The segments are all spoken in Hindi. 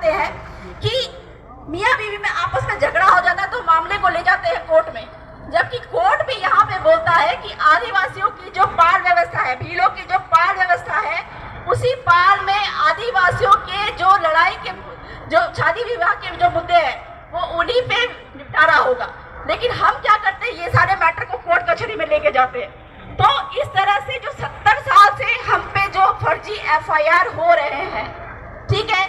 देखते हैं कि मियाँ बीवी में आपस में झगड़ा हो जाता है तो मामले को ले जाते हैं कोर्ट में, जबकि कोर्ट भी यहाँ पे बोलता है कि आदिवासियों की जो पाल व्यवस्था है, भीलों की जो पाल व्यवस्था है, उसी पाल में आदिवासियों के जो लड़ाई के जो शादी विवाह के जो मुद्दे हैं वो उन्हीं पे निपटारा होगा। लेकिन हम क्या करते हैं, ये सारे मैटर को कोर्ट कचहरी में लेके जाते हैं। तो इस तरह से जो 70 साल से हम पे जो फर्जी एफआईआर हो रहे हैं, ठीक है,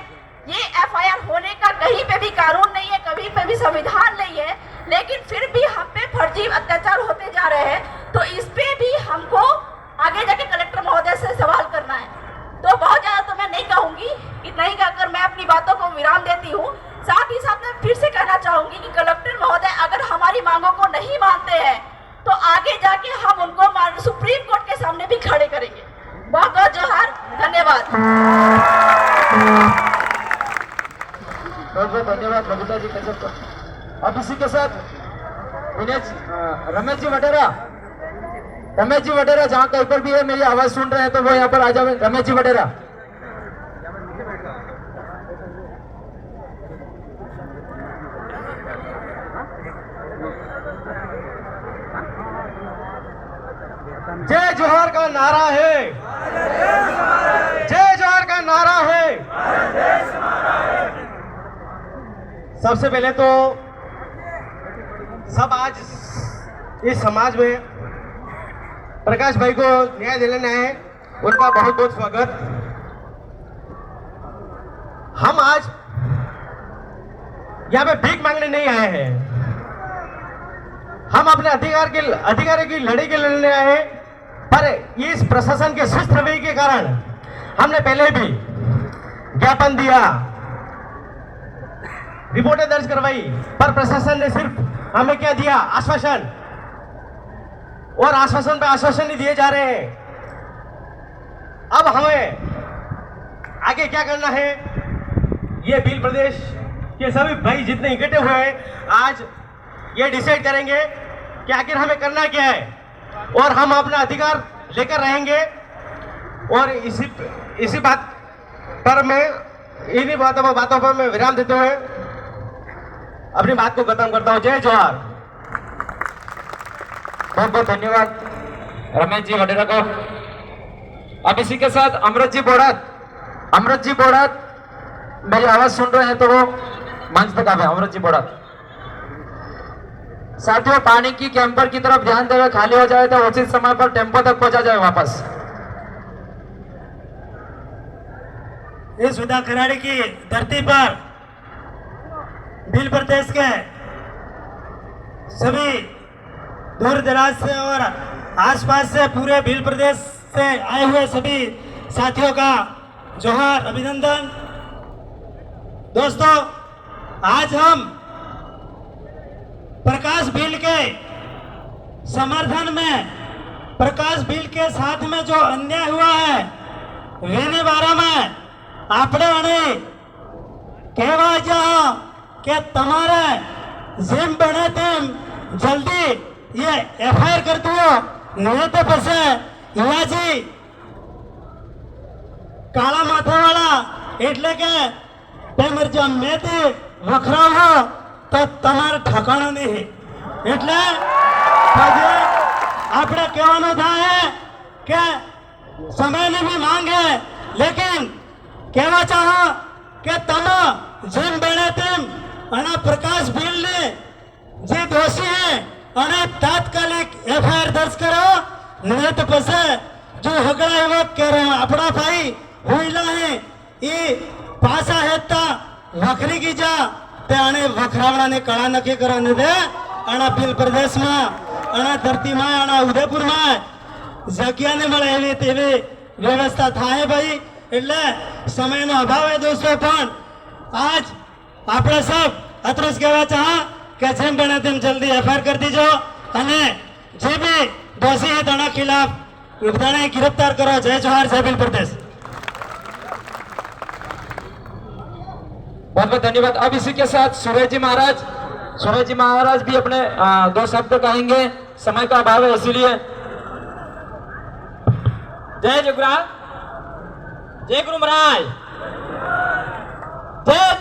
ये एफआईआर होने का कहीं पे भी कानून नहीं है, कहीं पे भी संविधान नहीं है, लेकिन फिर भी हम पे फर्जी अत्याचार होते जा रहे हैं। तो इस पे भी हमको आगे जाके कलेक्टर महोदय से सवाल करना है। तो बहुत ज्यादा तो मैं नहीं कहूंगी, इतना ही कहकर मैं अपनी बातों को विराम देती हूँ। साथ ही साथ मैं फिर से कहना चाहूंगी कि कलेक्टर महोदय अगर हमारी मांगों को नहीं मानते हैं तो आगे जाके हम उनको सुप्रीम कोर्ट के सामने भी खड़े करेंगे। बहुत बहुत जोहार, धन्यवाद। बहुत बहुत धन्यवाद बबीता जी कसब। अब इसी के साथ रमेश जी वडेरा जहाँ कहीं पर भी है, मेरी आवाज सुन रहे हैं तो वो यहाँ पर आ जाए। रमेश जी वडेरा। जय जोहार का नारा है, जय जोहार का नारा है। सबसे पहले तो सब आज इस समाज में प्रकाश भाई को न्याय दिलाने आए, उनका बहुत बहुत स्वागत। हम आज यहाँ पे भीख मांगने नहीं आए हैं, हम अपने अधिकारों की लड़ाई के लड़ने आए हैं। पर इस प्रशासन के सुस्त रवैये के कारण हमने पहले भी ज्ञापन दिया, रिपोर्टें दर्ज करवाई, पर प्रशासन ने सिर्फ हमें क्या दिया, आश्वासन, और आश्वासन पे आश्वासन ही दिए जा रहे हैं। अब हमें आगे क्या करना है, ये भील प्रदेश के सभी भाई जितने इकट्ठे हुए हैं आज ये डिसाइड करेंगे कि आखिर हमें करना क्या है, और हम अपना अधिकार लेकर रहेंगे। और इसी बात पर मैं इन्हीं बातों पर मैं विराम देते हुए अपनी बात को खत्म करता हूं। जय जोहार। बहुत बहुत धन्यवाद रमेश जी वडेरा को। अब इसी के साथ अमृत जी बोड़ात मेरी आवाज सुन रहे हैं तो वो मंच तक आवे। अमृत जी बोड़ात। साथियों, पानी की कैंपर की तरफ ध्यान देवे, खाली हो जाए तो उचित समय पर टेम्पो तक पहुंचा जाए वापस। इस सुधा खराड़ी की धरती पर भील प्रदेश के सभी दूर दराज से और आसपास से पूरे भील प्रदेश से आए हुए सभी साथियों का जोहार, अभिनंदन। दोस्तों, आज हम प्रकाश भील के समर्थन में, प्रकाश भील के साथ में जो अन्याय हुआ है वेने बारे में આપણે અને કહેવા જાઓ કે તમારે જેમ બને તેમ જલ્દી ये एफआईआर करते हो, नहीं तो પછી યુવાજી કાળા માથાવાળા એટલે કે તમે જો મેતે વખરાવો તો તમારે ઠકાણો નહીં। એટલે આપણે કહેવાનું થાય કે સમયની भी मांग है, लेकिन कहना चाहो कि તમે જેમ બને તેમ અને પ્રકાશ ભીલને જે દોષી है અને તાત્કાલિક એફઆઈઆર દર્જ કરો, નહીં તો પછી जो હગડા એવો કે આપણા ભાઈ હોઈલા હે એ પાછા હેતા વખરી ગઈ જા તે આને વખરાવણાને કળા નક્કી કરવાને દે અને ભીલ પ્રદેશમાં અને ધરતીમાં અને ઉદયપુરમાં જગ્યા ને મળે એવી તેવી વ્યવસ્થા થાય ભાઈ। એટલે સમયનો અભાવ है दोस्तों, પણ આજ આપણે સબ અતરસ કહેવા ચાહ કે જેમ બને તેમ જલ્દી એફઆઈઆર કરી દીજો અને જે भी दोषी है તેના ખિલાફ બધાને गिरफ्तार करो। जय जोहार, जय भील प्रदेश। बहुत बहुत धन्यवाद। अब इसी के साथ सूरज जी महाराज भी अपने दो शब्द कहेंगे, समय का अभाव है इसीलिए। जय जुगरा, जय गुरु महाराज, जय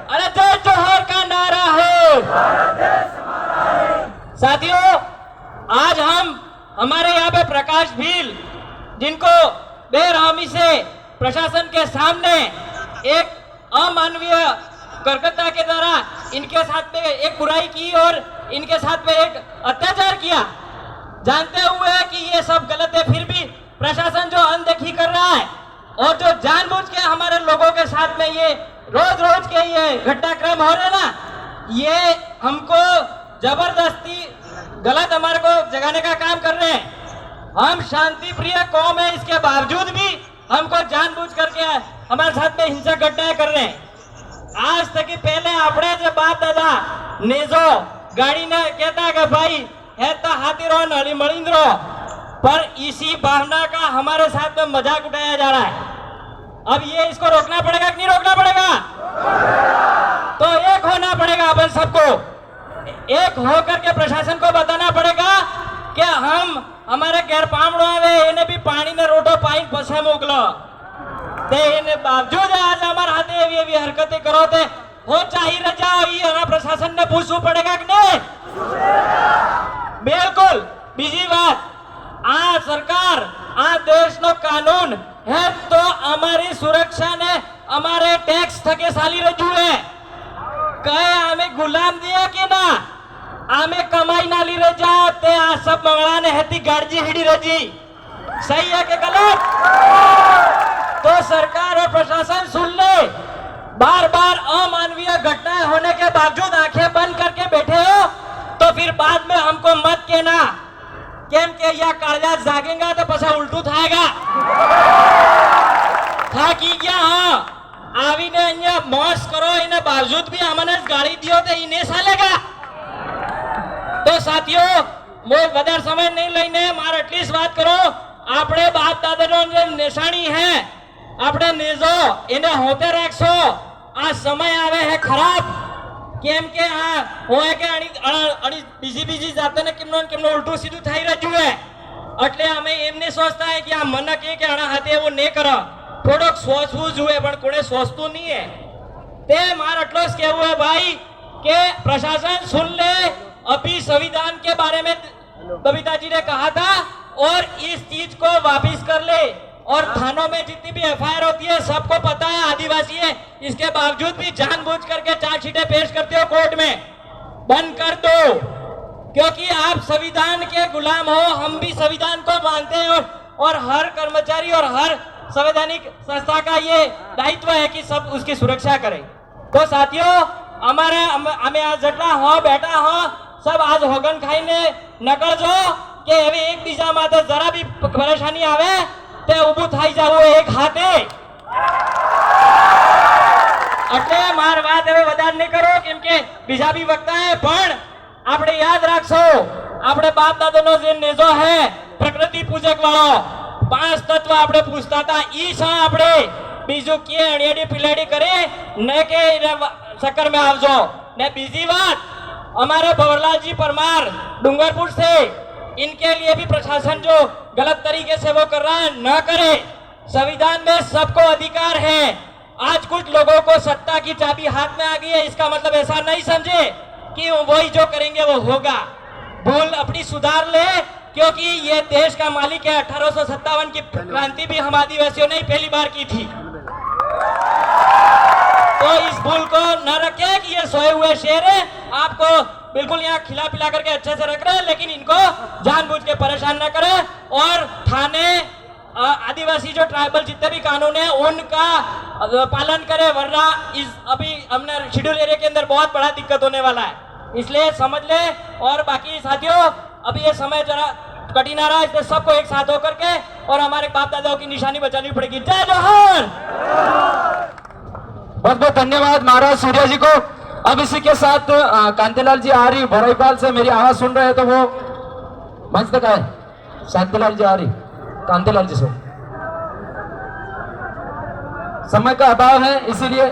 अरे जय जोहर का नारा है। साथियों, आज हम हमारे यहाँ पे प्रकाश भील, जिनको बेरहमी से प्रशासन के सामने एक अमानवीय कर्कता के द्वारा इनके साथ में एक बुराई की और इनके साथ में एक अत्याचार किया, जानते हुए कि ये सब गलत है, फिर भी प्रशासन जो अनदेखी कर रहा है और जो जानबूझ के हमारे लोगों के साथ में ये रोज रोज के ये घटनाक्रम हो रहे ना, ये हमको जबरदस्ती गलत हमारे को जगाने का काम कर रहे हैं। हम शांति प्रिय कौम है, इसके बावजूद भी हमको जानबूझ करके हमारे साथ में हिंसक घटनाएं कर रहे हैं। आज तक की पहले अपने जो बाप दादा नेजो गाड़ी ने कहता कि भाई है तो हाथी रहो नली मलिंद रहो, पर इसी भावना का हमारे साथ में मजाक उठाया जा रहा है। अब ये इसको रोकना पड़ेगा कि नहीं रोकना पड़ेगा? तो एक होना पड़ेगा, अपन सबको एक होकर के प्रशासन को बताना पड़ेगा कि हम हमारे घर पामड़ो आवे इन्हें भी पानी ने रोटो पाइन पसे मोकलो ते इन्हें बावजूद आज हमारे हाथे ये हरकतें करो ते हो चाहिए रजाओ, ये हमारा प्रशासन ने पूछना पड़ेगा कि नहीं? बिल्कुल। बीजी बात, आ सरकार आ देश नो कानून है तो हमारी सुरक्षा ने हमारे टैक्स थके साली रजू है, कहे हमें गुलाम दिया कि ना, हमें कमाई नाली रजा ते आ सब मंगला ने हेती गाड़जी हिड़ी रजी, सही है कि गलत? तो सरकार और प्रशासन सुन ले, बार बार अमानवीय घटनाएं होने के बावजूद आंखें बंद करके बैठे हो तो फिर बाद में हमको मत कहना केम के या काळजा जागेगा तो पसा उल्टू थाएगा था की क्या। हाँ आवीने અહીંયા મોસ કરો એને બાવજूद भी हमने गाड़ी दियो तो इन्हें सालेगा। तो साथियों, मैं વધારે समय नहीं લઈને મારે એટલી જ વાત કરો, આપણે બાપ દાદાનો જે નિશાની है આપણે નેજો એને હોતે રાખશો। આ સમય આવે હે ખરાબ, કેમ કે આ હોય કે અણી બીજી જાતને કેમનો ઉલટું સીધું થઈ રહ્યું है, એટલે અમે એમને સોચતા है कि આ મને કે આના હાથે એવું નહીં કરો, થોડોક સોચવું જોઈએ, પણ કોણે સોચતું નહીં है। તે માર એટલો જ કહેવું है भाई કે प्रशासन सुन ले, अभी संविधान के बारे में बबीता जी ने कहा था और इस चीज को वापिस कर ले, और थानों में जितनी भी एफआईआर होती है सबको पता है आदिवासी है, इसके बावजूद भी जानबूझ करके चार्जशीटें पेश करते हो कोर्ट में, बंद कर दो, क्योंकि आप संविधान के गुलाम हो, हम भी संविधान को मानते हैं और हर कर्मचारी और हर संवैधानिक संस्था का ये दायित्व है कि सब उसकी सुरक्षा करें। तो साथियों, हमारे हमें आज जटला हो बैठा हो सब आज होगन खाईने नकळजो કે હવે એકબીજા માટે જરા બી પરેશાની આવે તે ઊભું થઈ જાવું એક હાથે। એટલે માર વાત હવે વધારે નહીં કરો, કેમ કે બીજા બી વક્તા હે, પણ આપણે યાદ રાખશો આપણે બાપ દાદાનો જે નેજો હે પ્રકૃતિ પૂજક વાળો 5 તત્વ આપણે પૂછતા હતા, ઈ છે આપણે બીજું કે અણિયાડી પિલાડી કરે ને કે ચક્કર में આવજો। ને બીજી વાત, हमारे भंवरलाल जी परमार डूंगरपुर से, इनके लिए भी प्रशासन जो गलत तरीके से वो कर रहा है न करे। संविधान में सबको अधिकार है। आज कुछ लोगों को सत्ता की चाबी हाथ में आ गई है, इसका मतलब ऐसा नहीं समझे कि वही जो करेंगे वो होगा। भूल अपनी सुधार ले, क्योंकि ये देश का मालिक है। 1857 की क्रांति भी हम आदिवासियों ने पहली बार की थी। तो इस भूल को न रखे कि ये सोए हुए शेर है, आपको बिल्कुल यहाँ खिला पिला करके अच्छे से रख रहे हैं, लेकिन इनको जानबूझ के परेशान न करें। और थाने आदिवासी जो ट्राइबल जितने भी कानून है उनका पालन करें, वरना इस अभी हमने शेड्यूल एरिया के अंदर बहुत बड़ा दिक्कत होने वाला है, इसलिए समझ ले। और बाकी साथियों, अभी ये समय जरा कठिन आ रहा है, इसलिए सबको एक साथ होकर के और हमारे बाप दादाओं की निशानी बचानी पड़ेगी। जय जोहर। बहुत बहुत धन्यवाद महाराज सूर्या जी को। अब इसी के साथ कांतिलाल जी आ रही बड़ईपाल से, मेरी आवाज सुन रहे हैं तो वो मंच तक आए। शांतिलाल जी आ रही, कांतिलाल जी से। समय का अभाव है इसीलिए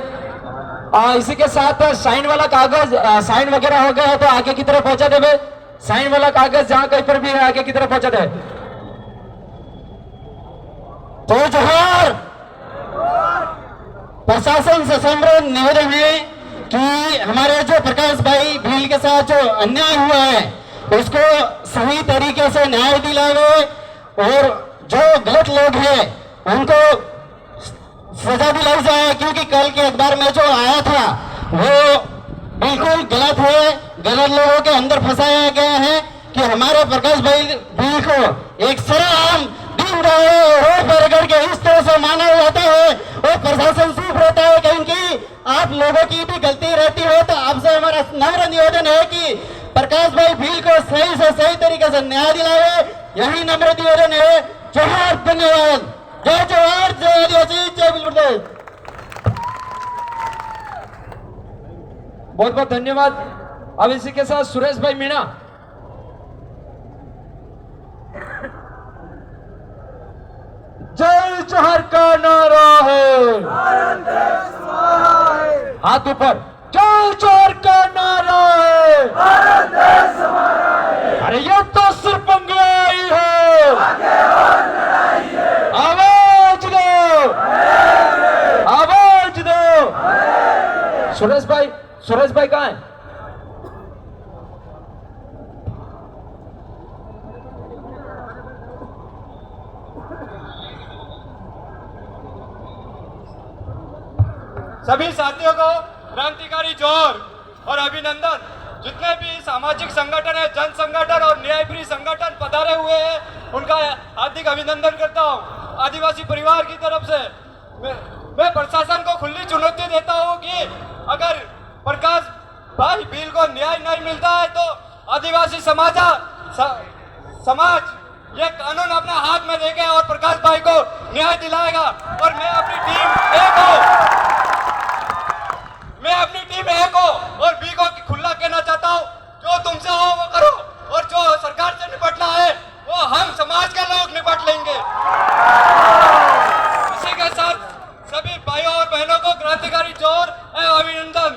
इसी के साथ साइन वाला कागज साइन वगैरह हो गया है तो आगे की तरफ पहुंचा देवे। साइन वाला कागज जहां कहीं पर भी है आगे की तरफ पहुंचा दे। तो जोहर प्रशासन से समग्र निवेदन है कि हमारे जो प्रकाश भाई भील के साथ जो अन्याय हुआ है उसको सही तरीके से न्याय दिलावे और जो गलत लोग हैं उनको सजा दिलाई जाए, क्योंकि कल के अखबार में जो आया था वो बिल्कुल गलत है। गलत लोगों के अंदर फंसाया गया है कि हमारे प्रकाश भाई भील को एक सरल रोड पर रगड़ के इस तरह से माना जाता है और प्रशासन चुप रहता है। क्योंकि आप लोगों की भी गलती रहती है, तो आपसे हमारा नम्र निवेदन है कि प्रकाश भाई भील को सही से सही तरीके से न्याय दिलाए, यही नम्र निवेदन है। जोहार, धन्यवाद। जय जोहार, जय आदिवासी, जय भील प्रदेश। बहुत बहुत धन्यवाद। अब इसी के साथ सुरेश भाई मीणा। जय जोहर का नारा है, हाथ ऊपर। जय जोहर का नारा है, अरे ये तो सिर्फ अंग्रेजी है, आवाज दो, आवाज दो। सुरेश भाई कहाँ है? सभी साथियों को क्रांतिकारी जोर और अभिनंदन। जितने भी सामाजिक संगठन है, जन संगठन और न्यायप्रिय संगठन पधारे हुए हैं, उनका हार्दिक अभिनंदन करता हूं। आदिवासी परिवार की तरफ से मैं प्रशासन को खुली चुनौती देता हूं कि अगर प्रकाश भाई भील को न्याय नहीं मिलता है तो आदिवासी समाज ये कानून अपने हाथ में लेके और प्रकाश भाई को न्याय दिलाएगा। और मैं अपनी टीम ए को और बी को खुला कहना चाहता हूँ, जो तुमसे हो वो करो और जो सरकार से निपटना है वो हम समाज के लोग निपट लेंगे। इसी के साथ सभी भाइयों और बहनों को क्रांतिकारी जोर एवं अभिनंदन।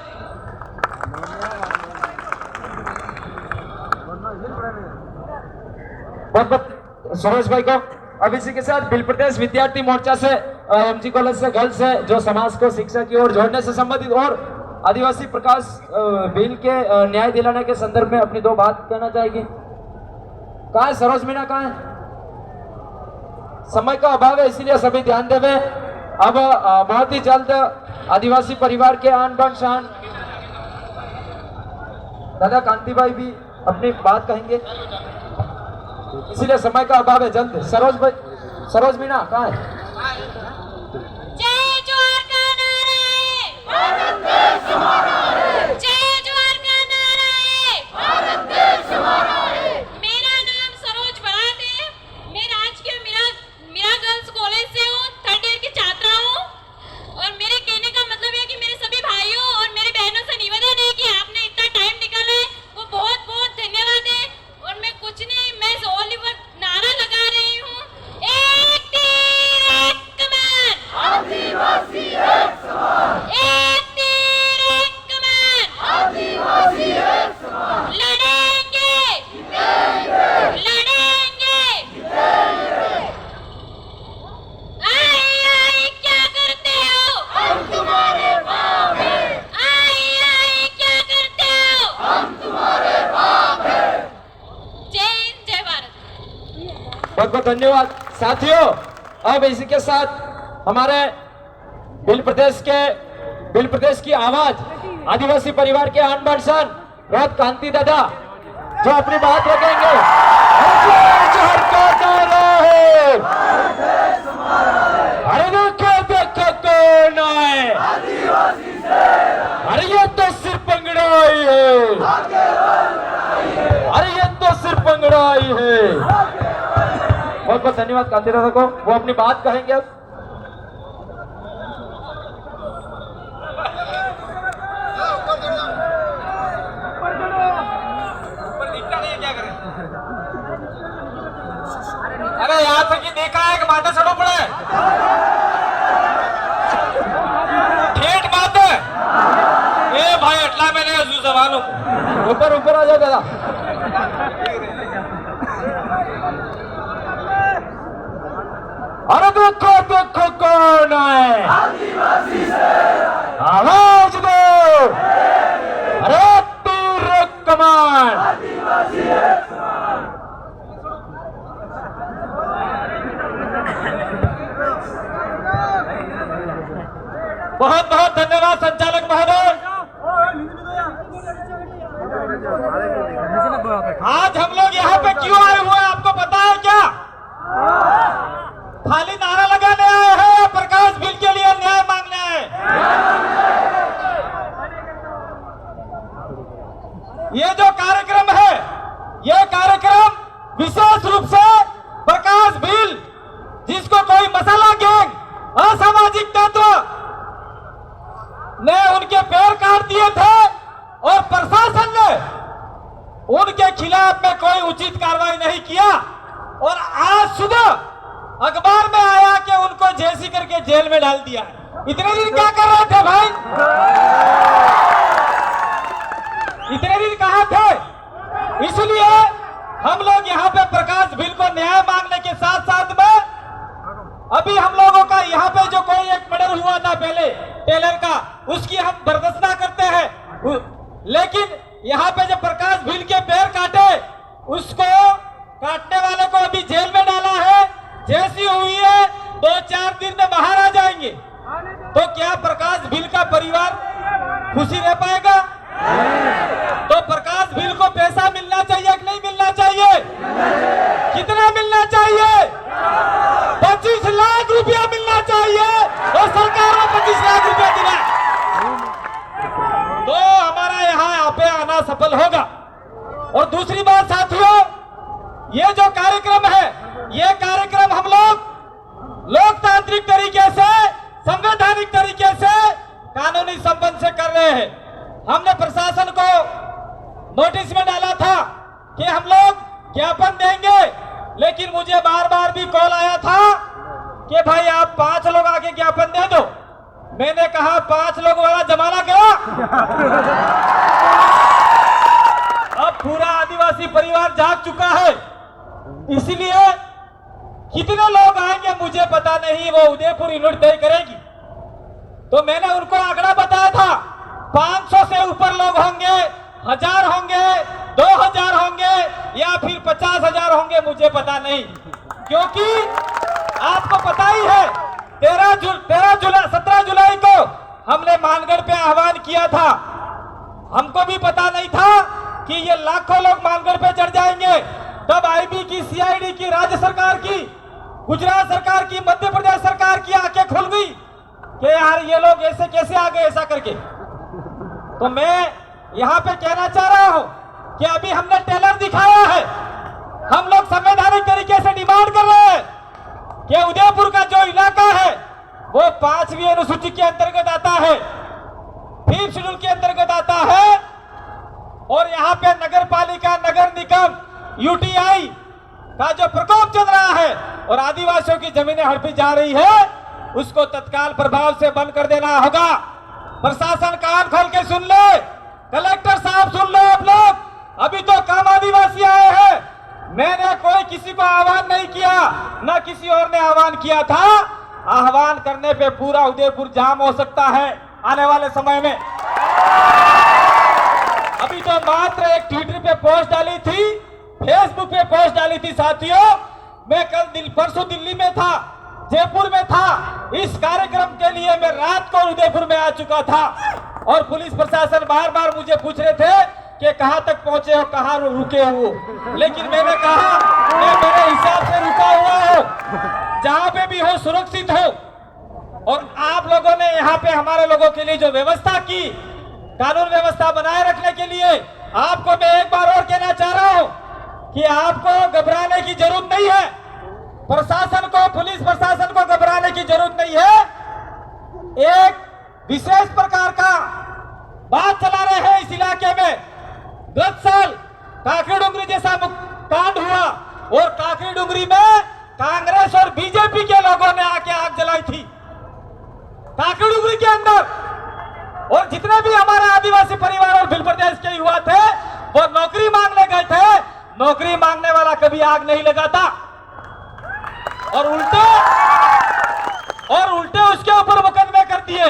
बहुत बहुत सुरेश भाई को। अब इसी के साथ भील प्रदेश विद्यार्थी मोर्चा से एमजी कॉलेज से गर्ल्स है, जो समाज को शिक्षा की ओर जोड़ने से संबंधित और आदिवासी प्रकाश भील के न्याय दिलाने के संदर्भ में अपनी दो बात कहना चाहेगी। कहाँ है सरोज मीणा, कहाँ है? समय का अभाव है, इसीलिए सभी ध्यान देवे। अब बहुत ही जल्द आदिवासी परिवार के आन बान शान दादा कांति भाई भी अपनी बात कहेंगे, इसीलिए समय का अभाव है। जल्द सरोज मीणा कहाँ है? जय जोहर का नारा है, भारत देश हमारा है। जय जोहर का नारा है, भारत देश हमारा है। मेरा नाम सरोज बरात है। मैं राजकीय मीरा गर्ल्स कॉलेज से हूँ, 3rd ईयर की छात्रा हूँ। और मेरे कहने का मतलब है कि मेरे सभी भाइयों और मेरी बहनों से निवेदन है कि आपने इतना टाइम निकाला है, वो बहुत बहुत धन्यवाद है। और मैं कुछ नहीं, मैं ओलिवर नारा लगा रही हूँ, एक तीर एक कमान, आदिवासी एक समान। एक तीर एक कमान, आदिवासी एक समान। लड़ेंगे लड़ेंगे लड़ेंगे। आई क्या करते हो, हम तुम्हारे बाप हैं। आई क्या करते हो, हम तुम्हारे बाप हैं। जय हिंद, जय भारत। बहुत बहुत धन्यवाद साथियों। अब इसी के साथ हमारे भील प्रदेश की आवाज आदिवासी परिवार के आन बान शान रात कांति दादा जो अपनी बात रखेंगे। जोहर का नारा है, अरे देखो कौन है, अरे ये तो सिर्फ अंगड़ाई है, अरे ये तो सिर्फ अंगड़ाई है। बहुत बहुत धन्यवाद कांति दादा को, वो अपनी बात कहेंगे। अब अरे यहाँ तक ही देखा है कि माता सड़ो पड़े ठेठ बात है। ए भाई अटला मैंने जवानों ऊपर ऊपर आ जाओ दादा। अरे देखो कौन है, आदिवासी से बहुत बहुत धन्यवाद संचालक महोदय। आज हम लोग यहाँ पे क्यों आए हुए हैं आपको पता है क्या? खाली नारा लगाने आए हैं, प्रकाश बिल के लिए न्याय मांगने आए। ये जो कार्यक्रम है, ये कार्यक्रम विशेष रूप से प्रकाश बिल, जिसको कोई मसाला गैंग, असामाजिक तत्व ने उनके पैर काट दिए थे और प्रशासन ने उनके खिलाफ में कोई उचित कार्रवाई नहीं किया, और आज सुबह अखबार में आया कि उनको जेसी करके जेल में डाल दिया। इतने दिन क्या कर रहे थे भाई? इतने दिन कहां थे? इसलिए हम लोग यहाँ पे प्रकाश बिल को न्याय मांगने के साथ साथ में अभी हम लोगों का यहाँ पे जो कोई एक मर्डर हुआ था पहले टेलर का, उसकी हम बर्दाश्त करते हैं, लेकिन यहाँ पे जो प्रकाश बिल के पैर काटे, उसको काटने वाले को अभी जेल में डाला है। जैसी हुई है 2-4 दिन में बाहर आ जाएंगे, तो क्या प्रकाश बिल का परिवार खुशी रह पाएगा? तो प्रकाश बिल को पैसा मिलना चाहिए कि नहीं मिलना चाहिए? कितना मिलना चाहिए? 25 लाख रुपया मिलना चाहिए, और सरकार ने 25 लाख रुपया दिला, तो हमारा यहाँ पे आना सफल होगा। और दूसरी बात साथियों, ये जो कार्यक्रम है, ये कार्यक्रम हम लोग लोकतांत्रिक तरीके से, संवैधानिक तरीके से, कानूनी संबंध से कर रहे हैं। हमने प्रशासन को नोटिस में डाला था कि हम लोग ज्ञापन देंगे, लेकिन मुझे बार बार भी कॉल आया था कि भाई आप 5 लोग आके ज्ञापन दे दो। मैंने कहा 5 लोग वाला जमाना गया, अब पूरा आदिवासी परिवार जाग चुका है। इसलिए कितने लोग आएंगे मुझे पता नहीं, वो उदयपुर यूनिट तय करेगी। तो मैंने उनको आंकड़ा बताया था, 500 से ऊपर लोग होंगे, 1000 होंगे, 2000 होंगे, या फिर 50,000 होंगे, मुझे पता नहीं। क्योंकि आपको पता ही है 17 जुलाई को हमने मानगढ़ पे आह्वान किया था। हमको भी पता नहीं था कि ये लाखों लोग मानगढ़ पे चढ़ जाएंगे। तब आईबी की, सीआईडी की, राज्य सरकार की, गुजरात सरकार की, मध्य प्रदेश सरकार की आंखें खुल गई कि यार ये लोग ऐसे कैसे आ गए, ऐसा करके। तो मैं यहाँ पे कहना चाह रहा हूँ कि अभी हमने टेलर दिखाया है, हम लोग संवैधानिक तरीके से डिमांड कर रहे हैं कि उदयपुर का जो इलाका है वो 5वीं अनुसूची के अंतर्गत आता है, 5th शेड्यूल के अंतर्गत आता है, और यहाँ पे नगर पालिका, नगर निगम, यूटीआई का जो प्रकोप चल रहा है और आदिवासियों की जमीनें हड़पी जा रही है, उसको तत्काल प्रभाव से बंद कर देना होगा। प्रशासन कान खोल के सुन ले, कलेक्टर साहब सुन लो आप लोग, अभी तो कम आदिवासी आए हैं। मैंने कोई किसी को आह्वान नहीं किया, न किसी और ने आह्वान किया था। आह्वान करने पे पूरा उदयपुर जाम हो सकता है आने वाले समय में। अभी तो मात्र एक ट्विटर पे पोस्ट डाली थी, फेसबुक पे पोस्ट डाली थी साथियों। मैं परसों दिल्ली में था, जयपुर में था, इस कार्यक्रम के लिए मैं रात को उदयपुर में आ चुका था, और पुलिस प्रशासन बार बार मुझे पूछ रहे थे कि कहां तक पहुंचे हो, कहां रुके हो। लेकिन मैंने कहा मैं मेरे हिसाब से रुका हुआ हूं, जहां पे भी हो सुरक्षित हो। और आप लोगों ने यहाँ पे हमारे लोगों के लिए जो व्यवस्था की, कानून व्यवस्था बनाए रखने के लिए, आपको मैं एक बार और कहना चाह रहा हूं कि आपको घबराने की जरूरत नहीं है। प्रशासन को, पुलिस प्रशासन को घबराने की जरूरत नहीं है। एक विशेष प्रकार का बात चला रहे हैं इस इलाके में। गत साल काकरी डुंगरी जैसा कांड हुआ, और काकरी डुंगरी में कांग्रेस और बीजेपी के लोगों ने आके आग जलाई थी काकरी डुंगरी के अंदर। और जितने भी हमारे आदिवासी परिवार और भिल प्रदेश के युवा थे, वो नौकरी मांगने गए थे। नौकरी मांगने वाला कभी आग नहीं लगाता, और उल्टे उसके ऊपर मुकदमे कर दिए।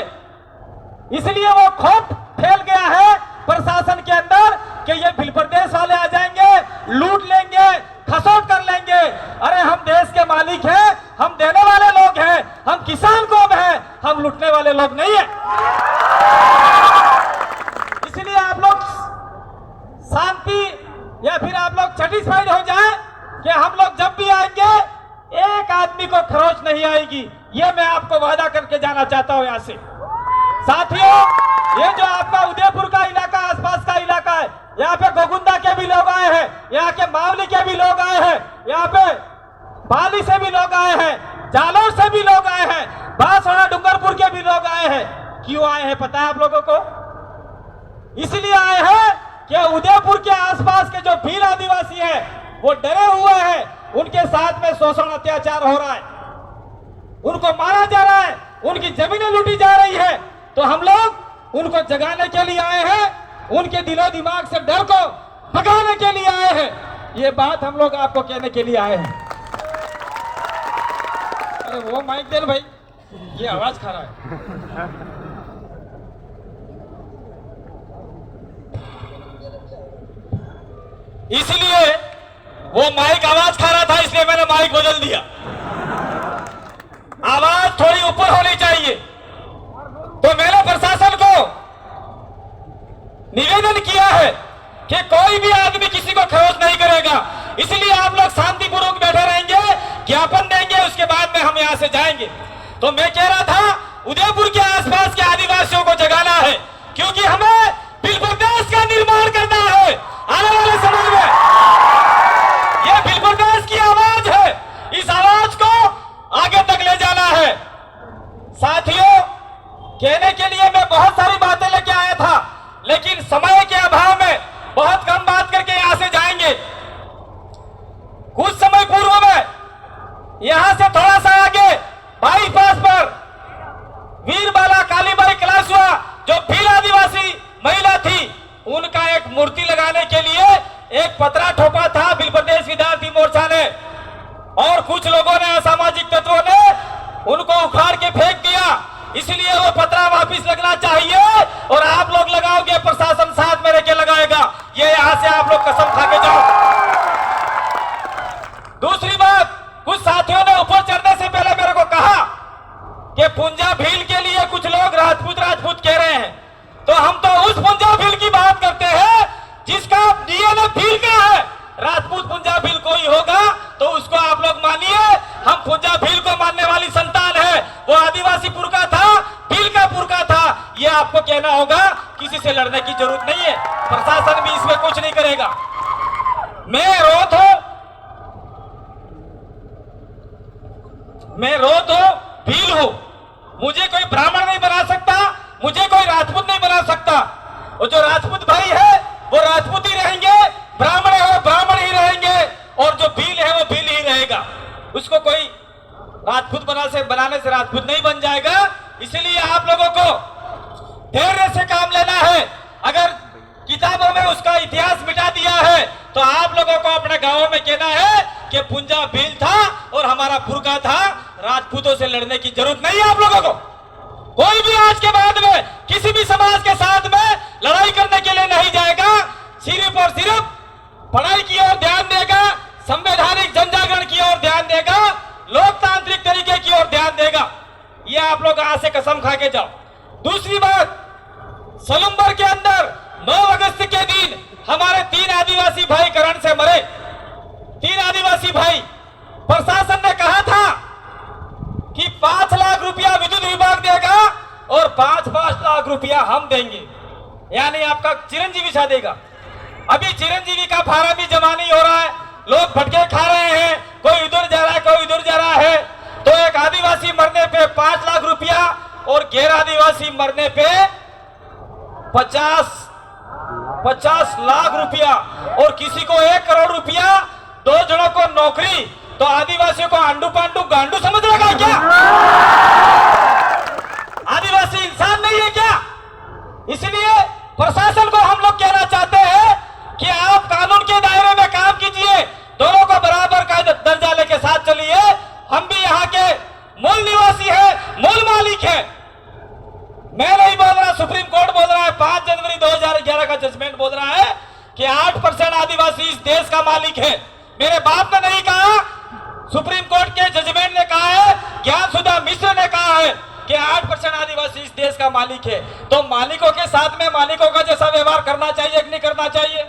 इसलिए वो खौफ फैल गया है प्रशासन के अंदर कि ये भिल प्रदेश वाले आ जाएंगे, लूट लेंगे, खसोट कर लेंगे। अरे हम देश के मालिक हैं, हम देने वाले लोग हैं, हम किसान कौम हैं, हम लूटने वाले लोग नहीं है। इसलिए आप लोग शांति या फिर आप लोग सेटिस्फाइड हो जाए कि हम लोग जब भी आएंगे एक आदमी को खरोच नहीं आएगी। ये मैं आपको वादा करके जाना चाहता हूं यहाँ से। साथियों, ये जो आपका उदयपुर का इलाका, आसपास का इलाका है, यहाँ पे गोगुंदा के भी लोग आए हैं, यहाँ के मावली के भी लोग आए हैं, यहाँ पे पाली से भी लोग आए हैं, जालौर से भी लोग आए हैं, बांसवाड़ा डूंगरपुर के भी लोग आए हैं। क्यों आए हैं पता है आप लोगों को? इसलिए आए हैं कि उदयपुर के आसपास के जो भील आदिवासी हैं वो डरे हुए हैं, उनके साथ में शोषण अत्याचार हो रहा है, उनको मारा जा रहा है, उनकी जमीनें लूटी जा रही है। तो हम लोग उनको जगाने के लिए आए हैं, उनके दिलो दिमाग से डर को भगाने के लिए आए हैं। ये बात हम लोग आपको कहने के लिए आए हैं। अरे वो माइक दे भाई, ये आवाज खा रहा है। इसलिए वो माइक आवाज खा रहा था, इसलिए मैंने माइक बदल दिया। आवाज थोड़ी ऊपर होनी चाहिए। तो मैंने प्रशासन को निवेदन किया है कि कोई भी आदमी किसी को खरोच नहीं करेगा। इसलिए आप लोग शांतिपूर्वक बैठे रहेंगे, ज्ञापन देंगे, उसके बाद में हम यहां से जाएंगे। तो मैं कह रहा था उदयपुर के आसपास के आदिवासियों को जगाना है, क्योंकि हमें बिल प्रदेश का निर्माण करना है। आने वाले समय में यह बिल प्रदेश की आवाज है, इस आवाज को आगे तक ले जाना है। साथियों, कहने के लिए मैं बहुत सारी बातें लेके आया था, लेकिन समय के अभाव में बहुत कम बात करके यहां से जाएंगे। कुछ समय पूर्व में यहां से थोड़ा सा आगे बाईपास पर वीरबाला कालीबाई कलासुआ जो भील आदिवासी महिला थी, उनका एक मूर्ति लगाने के लिए एक पतरा ठोका था बिल प्रदेश विद्यार्थी मोर्चा ने, और कुछ लोगों ने, असामाजिक तत्वों ने उनको उखाड़ के फेंक दिया। इसलिए वो पतरा वापिस लगना चाहिए, और आप लोग लगाओगे, प्रशासन साथ में रहकर लगाएगा। ये यहां से आप लोग कसम खा के जाओ। दूसरी बात, कुछ साथियों ने ऊपर चढ़ने से पहले मेरे को कहा कि पुंजा भील के लिए कुछ लोग राजपूत राजपूत कह रहे हैं। तो हम तो उस पुंजा भील की बात करते हैं जिसका डीएनए भील का है। राजपूत पुंजा भील कोई होगा तो उसको आप लोग मानिए, हम पुंजा भील को मानने वाली संतान है। वो आदिवासी पुरखा था, भील का पुरखा था, ये आपको कहना होगा। किसी से लड़ने की जरूरत नहीं है, प्रशासन भी इसमें कुछ नहीं करेगा। मैं रोत हूं, भील हूं, मुझे कोई ब्राह्मण नहीं बना सकता, मुझे कोई राजपूत नहीं बना सकता। और जो राजपूत भाई है वो राजपूत ही रहेंगे, ब्राह्मण है वो ब्राह्मण ही रहेंगे, और जो भील है वो भील ही रहेगा। उसको कोई राजपूत बनाने से राजपूत नहीं बन जाएगा। इसलिए आप लोगों को धैर्य से काम लेना है। अगर किताबों में उसका इतिहास मिटा दिया है तो आप लोगों को अपने गांवों में कहना है कि पुंजा भील था और हमारा पुरखा था। राजपूतों से लड़ने की जरूरत नहीं है आप लोगों को। कोई भी आज के बाद में किसी भी समाज के साथ में लड़ाई करने के लिए नहीं जाएगा, सिर्फ और सिर्फ पढ़ाई की ओर ध्यान देगा, संवैधानिक जनजागरण की ओर ध्यान देगा, लोकतांत्रिक तरीके की ओर ध्यान देगा। ये आप लोग आज से कसम खा के जाओ। दूसरी बात, सलुम्बर के अंदर 9 अगस्त के दिन हमारे 3 आदिवासी भाई करंट से मरे। 3 आदिवासी भाई, प्रशासन ने कहा था कि 5 लाख रुपया विद्युत विभाग देगा और 5-5 लाख रुपया हम देंगे, यानी आपका चिरंजीवी सा देगा। अभी चिरंजीवी का फार्म भी जमा नहीं हो रहा है, लोग भटके खा रहे हैं, कोई इधर जा रहा है, कोई उधर जा रहा है। तो एक आदिवासी मरने पे 5 लाख रुपया और गैर आदिवासी मरने पे 50 लाख रुपया, और किसी को 1 करोड़ रुपया, 2 जनों को नौकरी। तो आदिवासियों को आंडू पांडू गांडू समझ रहा है क्या? आदिवासी इंसान नहीं है क्या? इसलिए प्रशासन को हम लोग कहना चाहते हैं कि आप कानून के दायरे में काम कीजिए, दोनों को बराबर का दर्जा लेके साथ चलिए। हम भी यहाँ के मूल निवासी हैं, मूल मालिक हैं। मैं नहीं बोल रहा, सुप्रीम कोर्ट बोल रहा है, 5 जनवरी 2011 का जजमेंट बोल रहा है कि 8% आदिवासी इस देश का मालिक है। मेरे बाप ने नहीं कहा, सुप्रीम कोर्ट के जजमेंट ने कहा है, ज्ञान सुधा मिश्र ने कहा है। कि 8% आदिवासी इस देश का मालिक है, तो मालिकों के साथ में मालिकों का जैसा व्यवहार करना चाहिए कि नहीं करना चाहिए?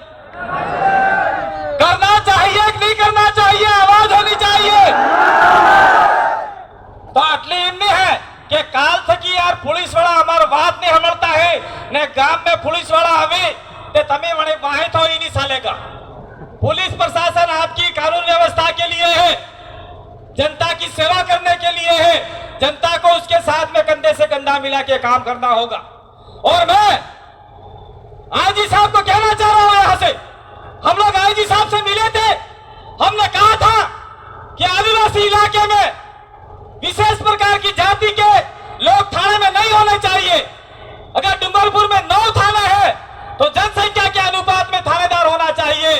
करना चाहिए कि नहीं करना चाहिए? आवाज होनी चाहिए। तो आटली इन्नी है कि काल थकी यार पुलिस वाला हमार बात नहीं हमलता है ने गांव में पुलिस वाला हमें ते तमे वणे वाहे तो ही नहीं सालेगा। पुलिस प्रशासन आपकी कानून व्यवस्था के लिए है, जनता की सेवा करने के लिए है, जनता को उसके साथ में कंधे से कंधा मिला के काम करना होगा। और मैं आईजी साहब को कहना चाह रहा हूं, यहां से हम लोग आईजी साहब से मिले थे, हमने कहा था कि आदिवासी इलाके में विशेष प्रकार की जाति के लोग थाने में नहीं होने चाहिए। अगर डूंगरपुर में 9 थाने हैं तो जनसंख्या के अनुपात में थानेदार होना चाहिए,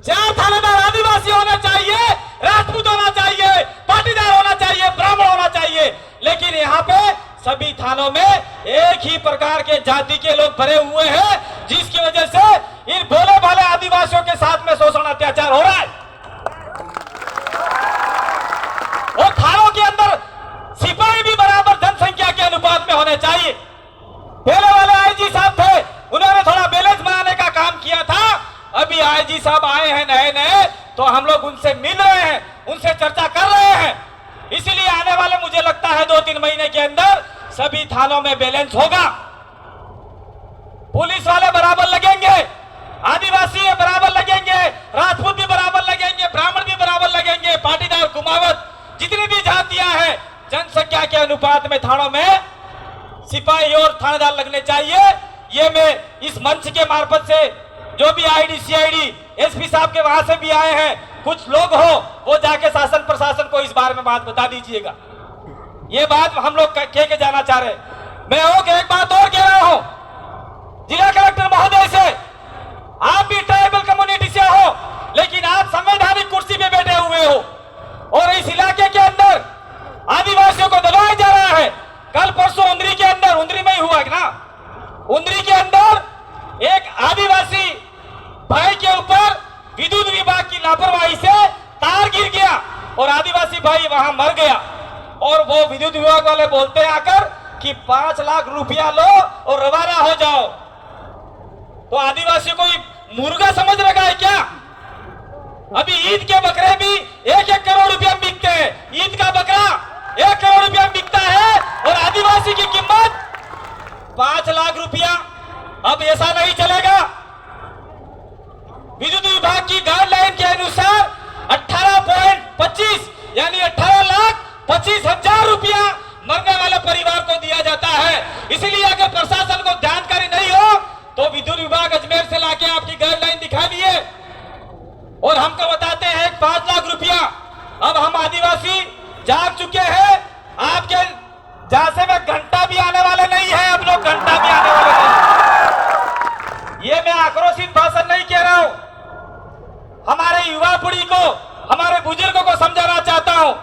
4 थानेदार आदिवासी होना चाहिए, राजपूत होना चाहिए, पाटीदार होना चाहिए, ब्राह्मण होना चाहिए। लेकिन यहाँ पे सभी थानों में एक ही प्रकार के जाति के लोग भरे हुए हैं, जिसकी वजह से इन भोले भाले आदिवासियों के साथ में शोषण अत्याचार हो रहा है। और थानों के अंदर सिपाही भी बराबर जनसंख्या के अनुपात में होने चाहिए। पहले वाले आईजी साहब थे, उन्होंने थोड़ा बैलेंस बनाने का काम किया था। अभी आईजी साहब आए हैं नए नए, तो हम लोग उनसे मिल रहे हैं, उनसे चर्चा कर रहे हैं। इसीलिए आने वाले मुझे लगता है 2-3 महीने के अंदर सभी थानों में बैलेंस होगा। पुलिस वाले बराबर लगेंगे, आदिवासी बराबर लगेंगे, राजपूत भी बराबर लगेंगे, ब्राह्मण भी बराबर लगेंगे, पाटीदार कुमावत जितनी भी जातियां हैं, जनसंख्या के अनुपात में थानों में सिपाही और थानेदार लगने चाहिए। ये मैं इस मंच के मार्फत से जो भी आईडी सीआईडी एसपी साहब के वहां से भी आए हैं, कुछ लोग हो वो जाके शासन प्रशासन को इस बारे में बात बता दीजिएगा। ये बात हम लोग कह के जाना चाह रहे। मैं एक बात और कह रहा हूं, जिला कलेक्टर महोदय से, आप भी ट्राइबल कम्युनिटी से हो, लेकिन आप संवैधानिक कुर्सी पे बैठे हुए हो और इस इलाके के अंदर आदिवासियों को दबाया जा रहा है। कल परसों उंदरी के अंदर, उंदरी में ही हुआ ना, उंदरी के अंदर एक आदिवासी भाई के ऊपर विद्युत विभाग की लापरवाही से तार गिर गया और आदिवासी भाई वहां मर गया। और वो विद्युत विभाग वाले बोलते हैं आकर कि 5 लाख रुपया लो और रवाना हो जाओ। तो आदिवासी को मुर्गा समझ रखा है क्या? अभी ईद के बकरे भी 1-1 करोड़ रुपया बिकते हैं। ईद का बकरा 1 करोड़ रुपया बिकता है और आदिवासी की कीमत 5 लाख रुपया। अब ऐसा नहीं चलेगा। विद्युत विभाग की गाइडलाइन के अनुसार 18.25 यानी 18,25,000 रुपया मरने वाले परिवार को दिया जाता है। इसलिए अगर प्रशासन को जानकारी नहीं हो तो विद्युत विभाग अजमेर से लाके आपकी गाइडलाइन दिखा दिए और हमको बताते हैं 5 लाख रुपया। अब हम आदिवासी जाग चुके हैं। आपके जहां से मैं घंटा भी आने वाले नहीं है, अब लोग घंटा भी आने वाले नहीं। ये मैं आक्रोशित भाषण नहीं कह रहा हूं, हमारे युवा पीढ़ी को, हमारे बुजुर्गों को समझाना चाहता हूं।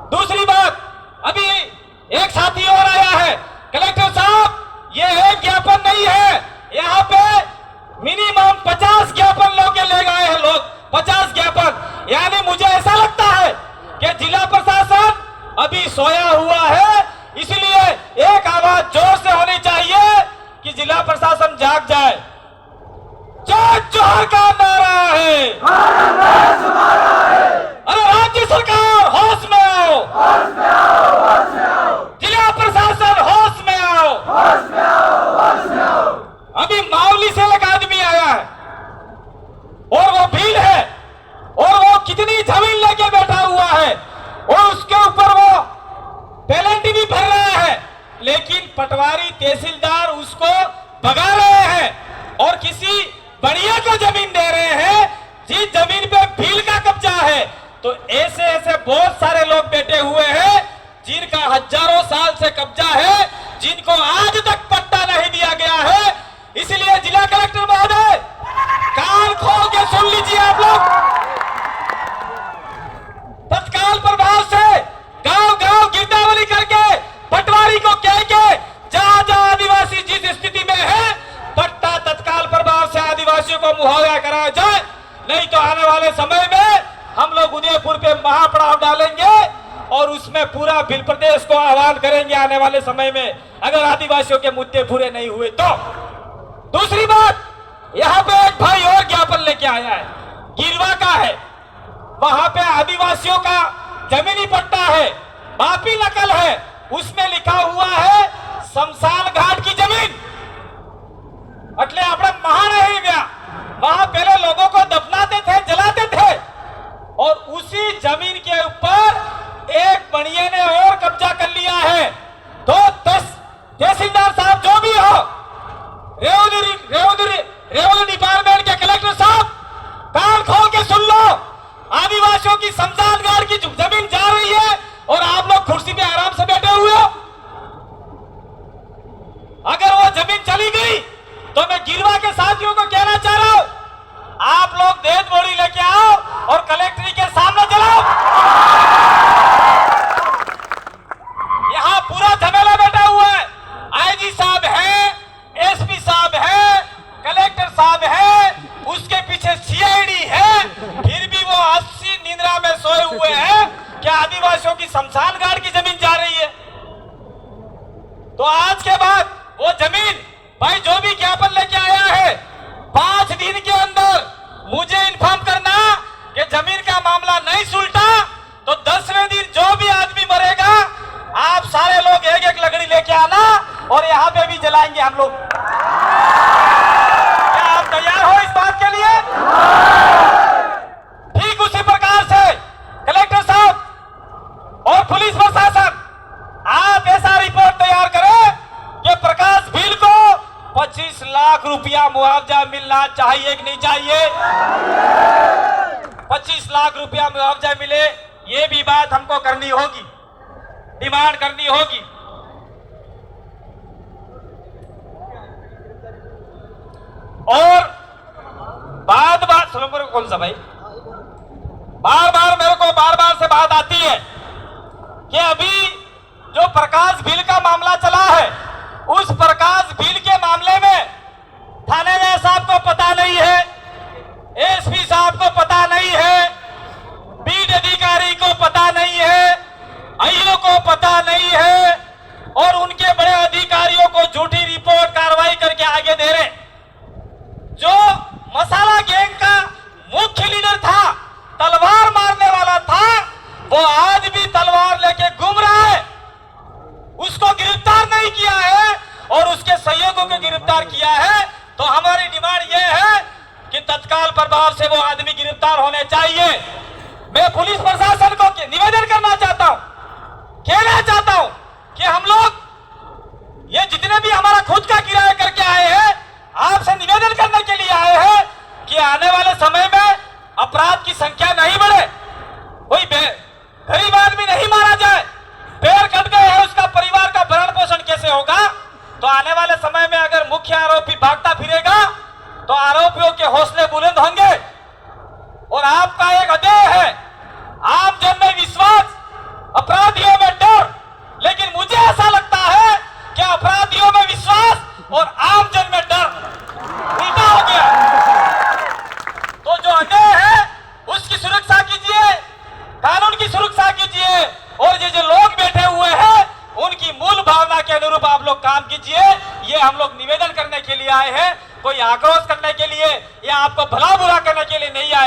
दूसरी बात, अभी एक साथी और आया है, कलेक्टर साहब ये एक ज्ञापन नहीं है, यहाँ पे मिनिमम 50 ज्ञापन लोग ले गए हैं, लोग 50 ज्ञापन। यानी मुझे ऐसा लगता है कि जिला प्रशासन अभी सोया हुआ है, इसलिए एक आवाज जोर से होनी चाहिए कि जिला प्रशासन जाग जाए। जय जोहर का नारा है, अरे राज्य सरकार होश में आओ, जिला प्रशासन होश में आओ। अभी मावली से एक आदमी आया है और वो भीड़ है और वो कितनी जमीन लेके बैठा हुआ है और उसके ऊपर वो पेनल्टी भी भर रहा है, लेकिन पटवारी तहसीलदार उसको भगा रहे हैं और किसी बढ़िया को जमीन दे रहे हैं जिस जमीन पे भीड़ का कब्जा है। तो ऐसे ऐसे बहुत सारे लोग बैठे हुए हैं जिनका हजारों साल से कब्जा है, जिनको आज तक पट्टा नहीं दिया गया है। इसलिए जिला कलेक्टर महोदय कान खोल के सुन लीजिए आप लोग, तत्काल प्रभाव से गांव-गांव गिरदावरी करके पटवारी को कह के जहां आदिवासी जिस स्थिति में है, पट्टा तत्काल प्रभाव से आदिवासियों को मुहैया कराया जाए। नहीं तो आने वाले समय में हम लोग उदयपुर पे महापड़ाव डालेंगे और उसमें पूरा भिल प्रदेश को आह्वान करेंगे आने वाले समय में, अगर आदिवासियों के मुद्दे पूरे नहीं हुए तो। दूसरी बात, यहाँ पे एक भाई और ज्ञापन लेके आया है, गिरवा का है, वहां पे आदिवासियों का जमीनी पट्टा है, मापी नकल है, उसमें लिखा हुआ है शमशान घाट की जमीन। એટલે આપણે મહાન રહી गया, वहां पहले लोगों को दफनाते थे, जलाते थे, और उसी जमीन के ऊपर एक बनिए ने और कब्जा कर लिया है। तो तहसीलदार साहब जो भी हो, रेवेन्यू डिपार्टमेंट के कलेक्टर साहब, कान खोल के सुन लो, आदिवासियों की शमशान घाट की जमीन जा रही है और आप लोग कुर्सी पे आराम से बैठे हुए हो। अगर वो जमीन चली गई तो मैं गिरवा के साथियों को कहना चाह रहा हूं, आप लोग देश बोली लेके आओ और कलेक्ट्री के सामने जलाओ। यहां पूरा झमेला बैठा हुआ है, आईजी साहब है, एसपी साहब है, कलेक्टर साहब है, उसके पीछे सीआईडी है, फिर भी वो 80 निंद्रा में सोए हुए हैं कि आदिवासियों की शमशान घाट की जमीन जा रही है। तो आज के बाद वो जमीन, भाई जो भी ज्ञापन लेके आया है, 5 दिन के अंदर मुझे इन्फॉर्म करना कि जमीन का मामला नहीं सुलटा तो 10वें दिन जो भी आदमी मरेगा, आप सारे लोग एक एक लकड़ी लेके आना और यहाँ पे भी जलाएंगे हम लोग। क्या आप तैयार हो इस बात के लिए? ठीक उसी प्रकार से कलेक्टर साहब और पुलिस प्रशासन, आप ऐसा रिपोर्ट तैयार करें कि प्रकाश भील को 25 लाख रुपया मुआवजा मिलना चाहिए कि नहीं चाहिए? 25 लाख रुपया मुआवजा मिले, ये भी बात हमको करनी होगी, डिमांड करनी होगी। और बात सुनो, मेरे को कौन सा भाई, मेरे को बार बार से बात आती है कि अभी जो प्रकाश भील का मामला चला है, उस प्रकाश भील के मामले में थानेदार साहब को पता नहीं है, एसपी साहब को पता नहीं है, बीट अधिकारी को पता नहीं है, आईओ को पता नहीं है, और उनके बड़े अधिकारियों को झूठी रिपोर्ट कार्रवाई करके आगे दे रहे। जो मसाला गैंग का मुख्य लीडर था, तलवार मारने वाला था, वो आज भी तलवार लेके घूम रहा है, उसको गिरफ्तार नहीं किया है और उसके सहयोगियों को गिरफ्तार किया है। तो हमारी डिमांड ये है कि तत्काल प्रभाव से वो आदमी गिरफ्तार होने चाहिए। मैं पुलिस प्रशासन को निवेदन करना चाहता हूं, कहना चाहता हूं कि हम लोग ये जितने भी हमारा खुद का किराया करके आए हैं, आपसे निवेदन करने के लिए आए हैं कि आने वाले समय में अपराध की संख्या नहीं बढ़े, कोई गरीब आदमी नहीं मारा जाए, पैर कट गए हैं, उसका परिवार का भरण पोषण कैसे होगा? तो आने वाले समय में अगर मुख्य आरोपी भागता फिरेगा तो आरोपियों के हौसले बुलंद होंगे। और आपका एक अध्यय है, आम जन में विश्वास, अपराधियों में डर, लेकिन मुझे ऐसा लगता है कि अपराधियों में विश्वास और आम जन में डर उल्टा हो गया। तो जो अन्याय है उसकी सुरक्षा कीजिए, कानून की सुरक्षा कीजिए, और ये जो लोग बैठे हुए हैं उनकी मूल भावना के अनुरूप आप लोग काम कीजिए। ये हम लोग निवेदन करने के लिए आए हैं, कोई आक्रोश करने के लिए या आपको भला बुरा करने के लिए नहीं आए।